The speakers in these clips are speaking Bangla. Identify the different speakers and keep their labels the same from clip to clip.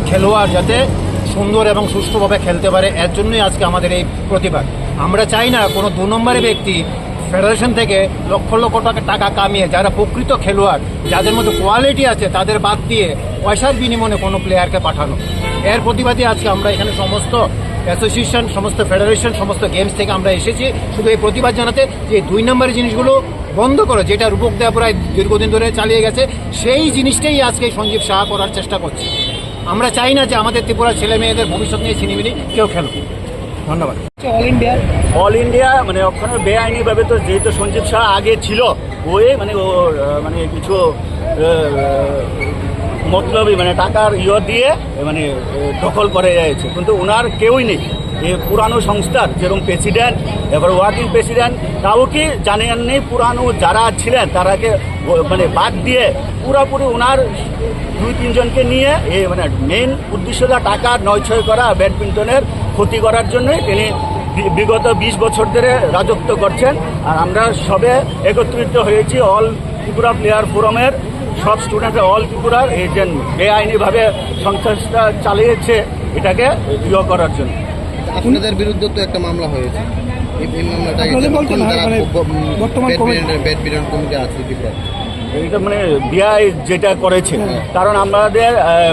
Speaker 1: খেলোয়াড় যাতে সুন্দর এবং সুষ্ঠুভাবে খেলতে পারে, এর জন্যই আজকে আমাদের এই প্রতিবাদ। আমরা চাই না কোনো 2 নম্বরের ব্যক্তি ফেডারেশন থেকে লক্ষ লক্ষ টাকা কামিয়ে যারা প্রকৃত খেলোয়াড়, যাদের মধ্যে কোয়ালিটি আছে, তাদের বাদ দিয়ে পয়সার বিনিময়ে কোনো প্লেয়ারকে পাঠানো। এর প্রতিবাদে আজকে আমরা এখানে সমস্ত অ্যাসোসিয়েশন, সমস্ত ফেডারেশন, সমস্ত গেমস থেকে আমরা এসেছি শুধু এই প্রতিবাদ জানাতে যে 2 নম্বরের জিনিসগুলো বন্ধ করে, যেটা রূপক দেয়া প্রায় দীর্ঘদিন ধরে চালিয়ে গেছে, সেই জিনিসটাই আজকে সঞ্জীব শাহ করার চেষ্টা করছে। আমরা চাই না যে আমাদের ত্রিপুরার ছেলে মেয়েদের ভবিষ্যৎ নিয়ে ছিনিমিনি কেউ খেলুক। ধন্যবাদ।
Speaker 2: অল ইন্ডিয়া মানে ওখানে বেআইনিভাবে তো যেহেতু সঞ্জীব শাহ আগে ছিল, ওই মানে ওর মানে কিছু মতলবই মানে টাকার দিয়ে মানে দখল করে যাচ্ছে, কিন্তু ওনার কেউই নেই। এই পুরানো সংস্থার যেরকম প্রেসিডেন্ট, এবার ওয়ার্কিং প্রেসিডেন্ট, তাও কি জানেন নেই পুরানো যারা ছিলেন তারাকে মানে বাদ দিয়ে পুরোপুরি ওনার 2-3 জনকে নিয়ে মানে মেইন উদ্দেশ্য টাকা নয়ছয় করা, ব্যাডমিন্টনের ক্ষতি করার জন্যই তিনি বিগত 20 বছর ধরে রাজত্ব করছেন। আর আমরা সবে একত্রিত হয়েছি অল ত্রিপুরা প্লেয়ার ফোরামের সব স্টুডেন্টরা, অল ত্রিপুরার এই যে বেআইনিভাবে সংস্থাটা চালিয়েছে এটাকে করার জন্য।
Speaker 3: আপনাদের বিরুদ্ধে তো একটা মামলা হয়েছে, এই মামলাটা ব্যাডমিন্টন কমিটি আছে ত্রিপুরা,
Speaker 2: এটা মানে বিআই যেটা করেছে, কারণ আমাদের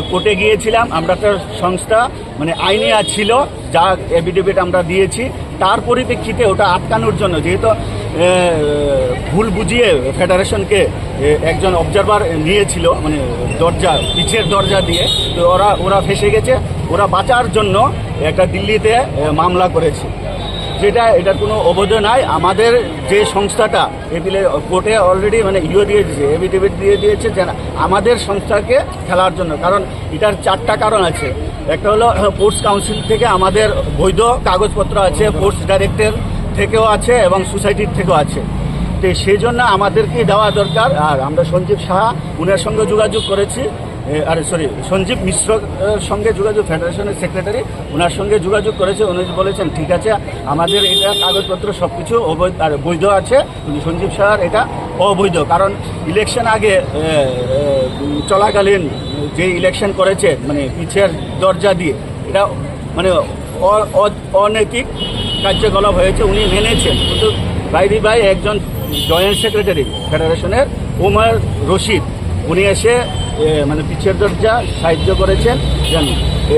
Speaker 2: কোর্টে গিয়েছিলাম, আমরা তো সংস্থা মানে আইনে ছিল, যা এফিডেভিট আমরা দিয়েছি, তার পরিপ্রেক্ষিতে ওটা আটকানোর জন্য, যেহেতু ভুল বুঝিয়ে ফেডারেশনকে একজন অবজারভার নিয়েছিল মানে দরজা, পিছের দরজা দিয়ে, তো ওরা ফেসে গেছে, ওরা বাঁচার জন্য একটা দিল্লিতে মামলা করেছে, যেটা এটার কোনো অবৈধ নাই। আমাদের যে সংস্থাটা কোর্টে অলরেডি মানে দিয়ে দিয়েছে, এফিডেভিট দিয়ে দিয়েছে যে আমাদের সংস্থাকে খেলার জন্য, কারণ এটার 4টা কারণ আছে। একটা হলো স্পোর্টস কাউন্সিল থেকে আমাদের বৈধ কাগজপত্র আছে, স্পোর্টস ডাইরেক্টর থেকেও আছে এবং সোসাইটির থেকেও আছে, তো সেই জন্য আমাদেরকে দেওয়া দরকার। আর আমরা সঞ্জীব শাহ উনার সঙ্গে যোগাযোগ করেছি, সঞ্জীব মিশ্রর সঙ্গে যোগাযোগ, ফেডারেশনের সেক্রেটারি, ওনার সঙ্গে যোগাযোগ করেছে। উনি বলেছেন ঠিক আছে, আমাদের এটা কাগজপত্র সব কিছু বৈধ আছে, কিন্তু সঞ্জীব শাহর এটা অবৈধ, কারণ ইলেকশন আগে চলাকালীন যে ইলেকশন করেছে মানে পিছের দরজা দিয়ে, এটা মানে অনৈতিক কার্যকলাপ হয়েছে, উনি মেনেছেন। কিন্তু বাইরে একজন জয়েন্ট সেক্রেটারি ফেডারেশনের ওমর রশিদ, উনি এসে মানে পিছের দরজা সাহায্য করেছেন যেন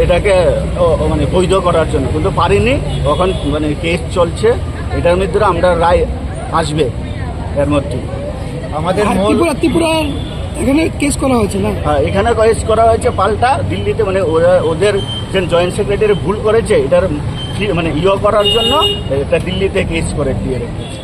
Speaker 2: এটাকে মানে বৈধ করার জন্য, কিন্তু পারিনি। এখন মানে কেস চলছে, এটার মধ্যে আমরা রায় আসবে এর মধ্যে। আমাদের
Speaker 4: ত্রিপুরা এখানে কেস করা হয়েছে না?
Speaker 2: হ্যাঁ, এখানে কেস করা হয়েছে পাল্টা দিল্লিতে, মানে ওদের যে জয়েন্ট সেক্রেটারি ভুল করেছে এটার মানে করার জন্য এটা দিল্লিতে কেস করে দিয়ে রেখেছে।